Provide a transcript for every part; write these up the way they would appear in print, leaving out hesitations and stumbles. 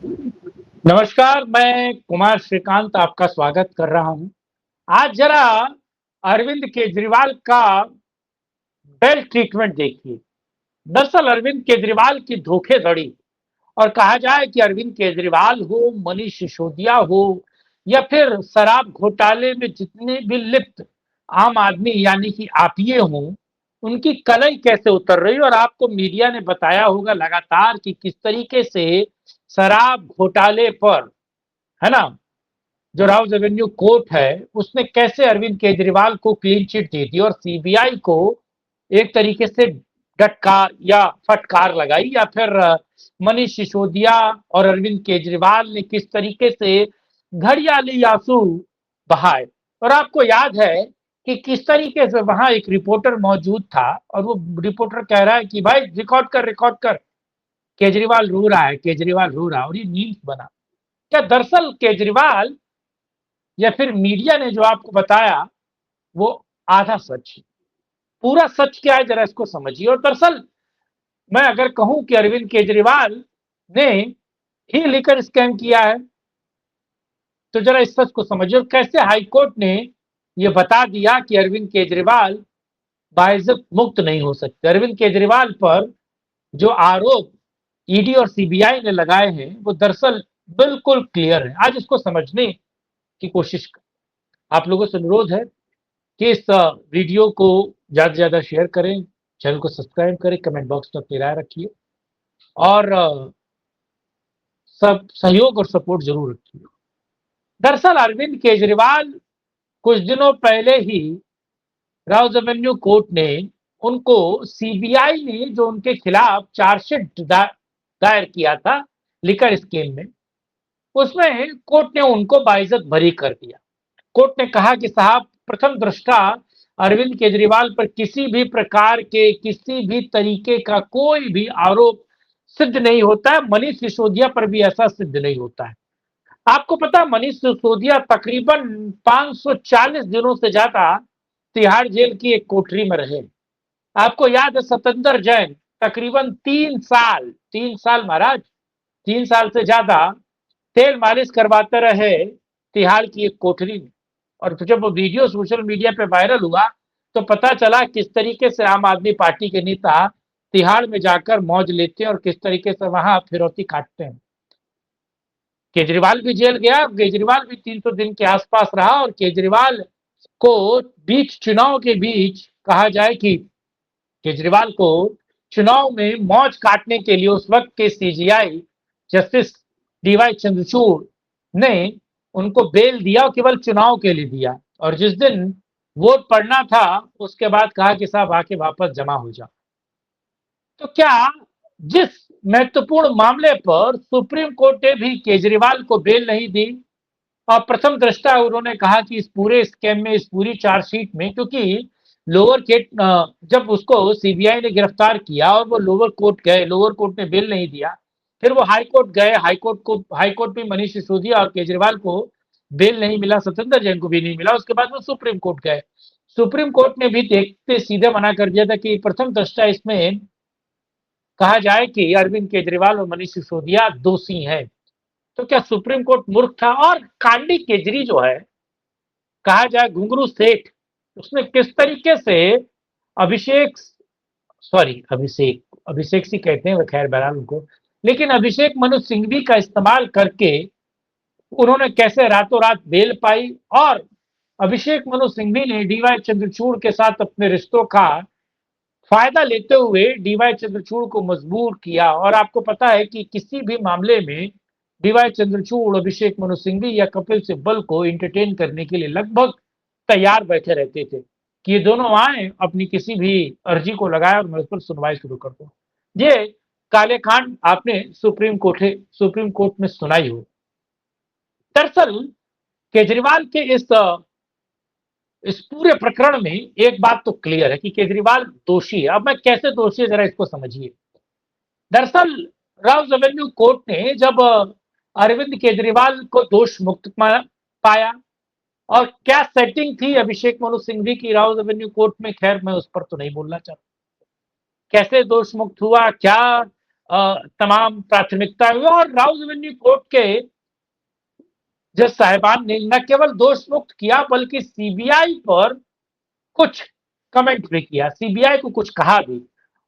नमस्कार, मैं कुमार श्रीकांत आपका स्वागत कर रहा हूं। आज जरा अरविंद केजरीवाल का बेल ट्रीटमेंट देखिए। दरअसल अरविंद केजरीवाल की धोखेधड़ी और कहा जाए कि अरविंद केजरीवाल हो, मनीष सिसोदिया हो या फिर शराब घोटाले में जितने भी लिप्त आम आदमी यानी कि आपिये हों, उनकी कलई कैसे उतर रही और आपको मीडिया ने बताया होगा लगातार कि किस तरीके से शराब घोटाले पर, है ना, जो राउज एवेन्यू कोर्ट है उसने कैसे अरविंद केजरीवाल को क्लीन चिट दे दी और सीबीआई को एक तरीके से डटकार या फटकार लगाई या फिर मनीष सिसोदिया और अरविंद केजरीवाल ने किस तरीके से घड़ियाली आंसू बहाए। और आपको याद है कि किस तरीके से वहां एक रिपोर्टर मौजूद था और वो रिपोर्टर कह रहा है कि भाई रिकॉर्ड कर, केजरीवाल रो रहा है, केजरीवाल रो रहा है, और ये मीम्स बना। क्या दरअसल केजरीवाल या फिर मीडिया ने जो आपको बताया वो आधा सच है? पूरा सच क्या है जरा इसको समझिए। और दरअसल मैं अगर कहूं कि अरविंद केजरीवाल ने ही लिकर स्कैम किया है तो जरा इस सच को समझिए और कैसे हाईकोर्ट ने ये बता दिया कि अरविंद केजरीवाल बाइज्जत मुक्त नहीं हो सकते। अरविंद केजरीवाल पर जो आरोप ईडी और सीबीआई ने लगाए हैं वो दरअसल बिल्कुल क्लियर है। आज इसको समझने की कोशिश आप लोगों से अनुरोध है कि इस वीडियो को ज़्यादा से ज़्यादा शेयर करें, चैनल को सब्सक्राइब करें, कमेंट बॉक्स में अपनी राय रखिए और सब सहयोग और सपोर्ट ज़रूर रखिए। दरअसल अरविंद केजरीवाल कुछ दिनों पहले ही राउज एवेन्यू कोर्ट ने उनको, सीबीआई ने जो उनके खिलाफ चार्जशीट दायर किया था लिकर स्कीम में, उसमें कोर्ट ने उनको बाइज्जत बरी कर दिया। कोर्ट ने कहा कि साहब, प्रथम दृष्टा अरविंद केजरीवाल पर किसी भी प्रकार के किसी भी तरीके का कोई भी आरोप सिद्ध नहीं होता है। मनीष सिसोदिया पर भी ऐसा सिद्ध नहीं होता है। आपको पता है मनीष सिसोदिया तकरीबन 540 दिनों से ज्यादा तिहाड़ जेल की एक कोठरी में रहे। आपको याद है सतेंद्र जैन तकरीबन 3 साल महाराज, 3 साल से ज्यादा तेल मालिश करवाते रहे तिहाड़ की एक कोठरी में। और जब वो वीडियो सोशल मीडिया पे वायरल हुआ तो पता चला किस तरीके से आम आदमी पार्टी के नेता तिहाड़ में जाकर मौज लेते हैं और किस तरीके से वहां फिरौती काटते हैं। केजरीवाल भी जेल गया, केजरीवाल भी 300 दिन के आसपास रहा और केजरीवाल को बीच चुनाव के बीच कहा जाए कि केजरीवाल को चुनाव में मौज काटने के लिए उस वक्त के सीजीआई जस्टिस डीवाई चंद्रचूड़ ने उनको बेल दिया और केवल चुनाव के लिए दिया। और जिस दिन वोट पड़ना था उसके बाद कहा कि साहब आके वापस जमा हो जाओ। तो क्या जिस महत्वपूर्ण मामले पर सुप्रीम कोर्ट ने भी केजरीवाल को बेल नहीं दी और प्रथम दृष्टा उन्होंने कहा कि इस पूरे स्कैम में, इस पूरी चार्जशीट में, क्योंकि लोअर कोर्ट जब उसको सीबीआई ने गिरफ्तार किया और वो लोअर कोर्ट गए, लोअर कोर्ट ने बेल नहीं दिया, फिर वो हाई कोर्ट गए, हाई कोर्ट में मनीष सिसोदिया और केजरीवाल को बेल नहीं मिला, सत्येंद्र जैन को भी नहीं मिला। उसके बाद वो सुप्रीम कोर्ट गए, सुप्रीम कोर्ट ने भी देखते सीधे मना कर दिया था कि प्रथम दृष्टा इसमें कहा जाए कि अरविंद केजरीवाल और मनीष सिसोदिया दोषी हैं। तो क्या सुप्रीम कोर्ट मूर्ख था? और कांडी केजरी जो है, कहा जाए घुंगरू सेठ, उसने किस तरीके से अभिषेक, सॉरी अभिषेक, अभिषेक सी कहते हैं वो, खैर बहरहाल उनको, लेकिन अभिषेक मनु सिंघवी का इस्तेमाल करके उन्होंने कैसे रातों रात बेल पाई और अभिषेक मनु सिंघवी ने डीवाई चंद्रचूड़ के साथ अपने रिश्तों का फायदा लेते हुए डीवाई चंद्रचूड़ को मजबूर किया। और आपको पता है कि किसी भी मामले में डीवाई चंद्रचूड़, अभिषेक मनु सिंघवी या कपिल सिब्बल को एंटरटेन करने के लिए लगभग तैयार बैठे रहते थे कि ये दोनों आए, अपनी किसी भी अर्जी को लगाए और मैं उस पर सुनवाई शुरू कर दूं। ये काले कांड आपने सुप्रीम कोर्ट में सुनाई हो। दरअसल केजरीवाल के इस पूरे प्रकरण में एक बात तो क्लियर है कि केजरीवाल दोषी है। अब मैं कैसे दोषी है जरा इसको समझिए। दरअसल राउज एवेन्यू कोर्ट ने जब अरविंद केजरीवाल को दोष मुक्त पाया, और क्या सेटिंग थी अभिषेक मनु सिंघवी की राउज एवेन्यू कोर्ट में, खैर मैं उस पर तो नहीं बोलना चाहता। कैसे दोष मुक्त हुआ, क्या तमाम प्राथमिकता हुई और राउज एवेन्यू कोर्ट के जज साहिबान ने न केवल दोष मुक्त किया बल्कि सीबीआई पर कुछ कमेंट भी किया, सीबीआई को कुछ कहा भी।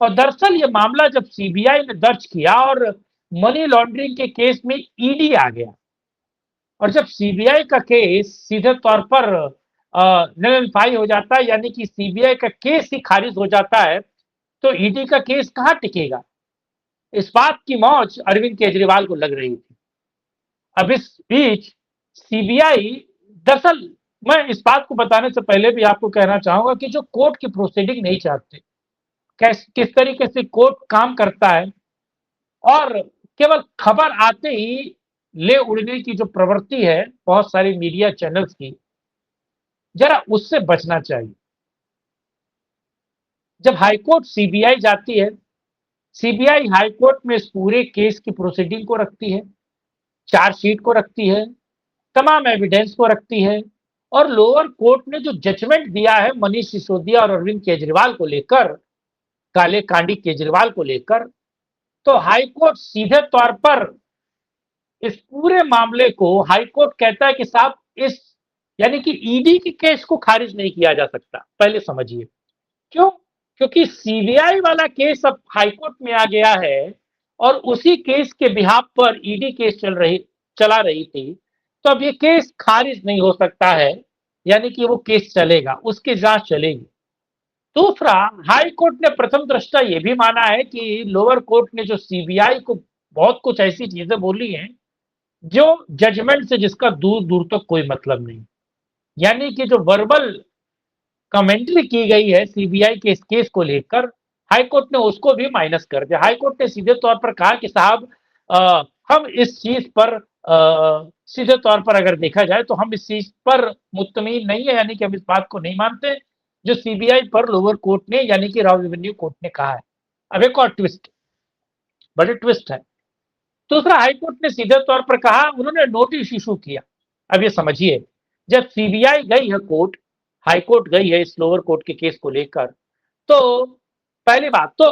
और दरअसल ये मामला जब सीबीआई ने दर्ज किया और मनी लॉन्ड्रिंग के केस में ईडी आ गया और जब सीबीआई का केस सीधे तौर पर नलिफाई हो जाता है, यानी कि सीबीआई का केस ही खारिज हो जाता है, तो ईडी का केस कहां टिकेगा। इस बात की मौज अरविंद केजरीवाल को लग रही थी। अब इस बीच सीबीआई, दरअसल मैं इस बात को बताने से पहले भी आपको कहना चाहूंगा कि जो कोर्ट की प्रोसीडिंग नहीं चाहते, किस तरीके से कोर्ट काम करता है और केवल खबर आते ही ले उड़ने की जो प्रवृत्ति है बहुत सारी मीडिया चैनल्स की, जरा उससे बचना चाहिए। जब हाईकोर्ट सीबीआई जाती है, सीबीआई हाईकोर्ट में इस पूरे केस की प्रोसीडिंग को रखती है, चार्जशीट को रखती है, तमाम एविडेंस को रखती है और लोअर कोर्ट ने जो जजमेंट दिया है मनीष सिसोदिया और अरविंद केजरीवाल को लेकर, काले कांडी केजरीवाल को लेकर, तो हाईकोर्ट सीधे तौर पर इस पूरे मामले को हाईकोर्ट कहता है कि साहब इस, यानी कि ईडी के केस को खारिज नहीं किया जा सकता। पहले समझिए क्यों, क्योंकि सीबीआई वाला केस अब हाईकोर्ट में आ गया है और उसी केस के बिहाफ पर ईडी केस चला रही थी, तो अब ये केस खारिज नहीं हो सकता है, यानी कि वो केस चलेगा, उसकी जांच चलेगी। दूसरा, हाई कोर्ट ने प्रथम दृष्टा ये भी माना है कि लोअर कोर्ट ने जो सीबीआई को बहुत कुछ ऐसी चीजें बोली हैं जो जजमेंट से जिसका दूर दूर तक कोई मतलब नहीं, यानी कि जो वर्बल कमेंट्री की गई है सीबीआई के इस केस को लेकर, हाईकोर्ट ने उसको भी माइनस कर दिया। हाईकोर्ट ने सीधे तौर पर कहा कि साहब हम इस चीज पर सीधे तौर पर अगर देखा जाए तो हम इस चीज पर मुतमीन नहीं है, यानी कि हम इस बात को नहीं मानते जो सीबीआई पर लोअर कोर्ट ने यानी कि राउज एवेन्यू कोर्ट ने कहा है। अब एक और ट्विस्ट, बड़े ट्विस्ट है। दूसरा, हाईकोर्ट ने सीधे तौर पर कहा, उन्होंने नोटिस इशू किया। अब ये समझिए, जब सीबीआई गई है कोर्ट, हाईकोर्ट गई है इस लोअर कोर्ट के केस को लेकर, तो पहली बात तो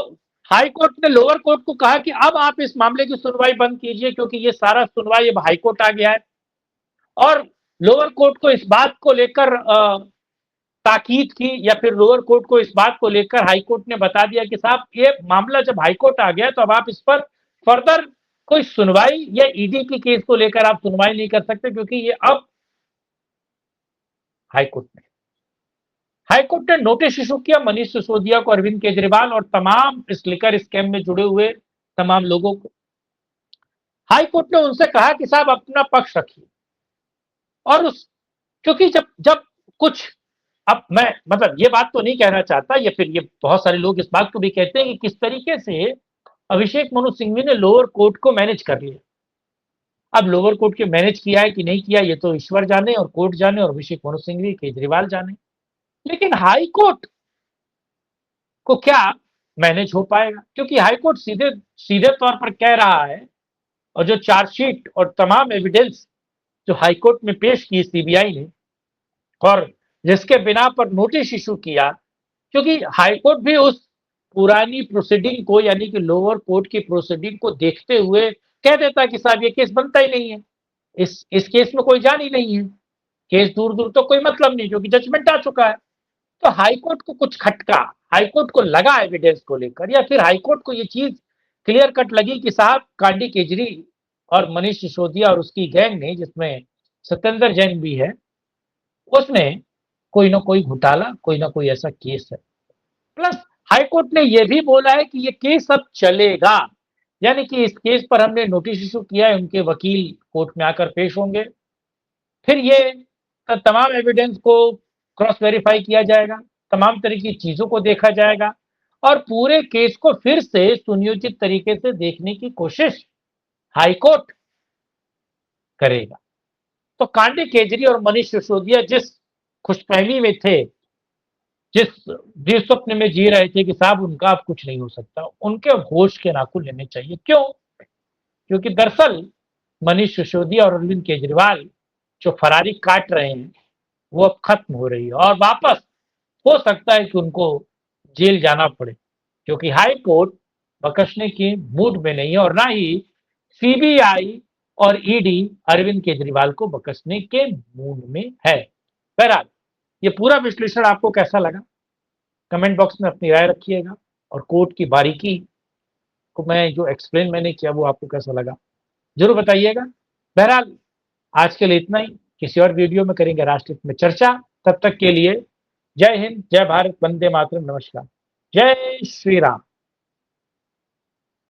हाई कोर्ट ने लोअर कोर्ट को कहा कि अब आप इस मामले की सुनवाई बंद कीजिए क्योंकि ये सारा सुनवाई अब हाई कोर्ट आ गया है। और लोअर कोर्ट को इस बात को लेकर ताकीद की, या फिर लोअर कोर्ट को इस बात को लेकर हाई कोर्ट ने बता दिया कि साहब ये मामला जब हाई कोर्ट आ गया तो अब आप इस पर फर्दर कोई सुनवाई या ईडी के केस को लेकर आप सुनवाई नहीं कर सकते क्योंकि ये अब हाईकोर्ट ने नोटिस इशू किया मनीष सिसोदिया को, अरविंद केजरीवाल और तमाम इस लिकर स्कैम में जुड़े हुए तमाम लोगों को। हाईकोर्ट ने उनसे कहा कि साहब अपना पक्ष रखिए और उस, क्योंकि जब जब कुछ, अब मैं मतलब ये बात तो नहीं कहना चाहता, या फिर ये बहुत सारे लोग इस बात को भी कहते हैं कि किस तरीके से अभिषेक मनु सिंघवी ने लोअर कोर्ट को मैनेज कर लिया। अब लोअर कोर्ट के मैनेज किया है कि नहीं किया ये तो ईश्वर जाने और कोर्ट जाने और अभिषेक मनु सिंघवी केजरीवाल जाने, लेकिन हाई कोर्ट को क्या मैनेज हो पाएगा, क्योंकि हाईकोर्ट सीधे सीधे तौर पर कह रहा है और जो चार्जशीट और तमाम एविडेंस जो हाईकोर्ट में पेश की सीबीआई ने और जिसके बिना पर नोटिस इशू किया, क्योंकि हाईकोर्ट भी उस पुरानी प्रोसीडिंग को यानी कि लोअर कोर्ट की प्रोसीडिंग को देखते हुए कह देता कि साहब ये केस बनता ही नहीं है, इस केस में कोई जान ही नहीं है, केस दूर दूर तो कोई मतलब नहीं क्योंकि जजमेंट आ चुका है। तो हाईकोर्ट को कुछ खटका, हाईकोर्ट को लगा एविडेंस को लेकर, या फिर हाईकोर्ट को ये चीज क्लियर कट लगी कि साहब कांडी केजरी और मनीष सिसोदिया और उसकी गैंग ने, जिसमें सत्येंद्र जैन भी है, उसने कोई ना कोई घोटाला, कोई ना कोई ऐसा केस है। प्लस हाईकोर्ट ने यह भी बोला है कि ये केस अब चलेगा, यानी कि इस केस पर हमने नोटिस इशू किया है, उनके वकील कोर्ट में आकर पेश होंगे, फिर ये तमाम एविडेंस को क्रॉस वेरीफाई किया जाएगा, तमाम तरह की चीजों को देखा जाएगा और पूरे केस को फिर से सुनियोजित तरीके से देखने की कोशिश हाईकोर्ट करेगा। तो कांडी केजरी और मनीष सिसोदिया जिस खुशफहमी में थे, जिस स्वप्न में जी रहे थे कि साहब उनका अब कुछ नहीं हो सकता, उनके होश के नाखून लेने चाहिए। क्यों? क्योंकि दरअसल मनीष सिसोदिया और अरविंद केजरीवाल जो फरारी काट रहे हैं वो अब खत्म हो रही है और वापस हो सकता है कि उनको जेल जाना पड़े, क्योंकि हाई कोर्ट बकसने के मूड में नहीं है और ना ही सीबीआई और ईडी अरविंद केजरीवाल को बकसने के मूड में है। बहरहाल ये पूरा विश्लेषण आपको कैसा लगा कमेंट बॉक्स में अपनी राय रखिएगा और कोर्ट की बारीकी को मैं जो एक्सप्लेन मैंने किया वो आपको कैसा लगा जरूर बताइएगा। बहरहाल आज के लिए इतना ही, किसी और वीडियो में करेंगे राष्ट्रहित में चर्चा। तब तक के लिए जय हिंद, जय भारत, वंदे मातरम, नमस्कार, जय श्री राम।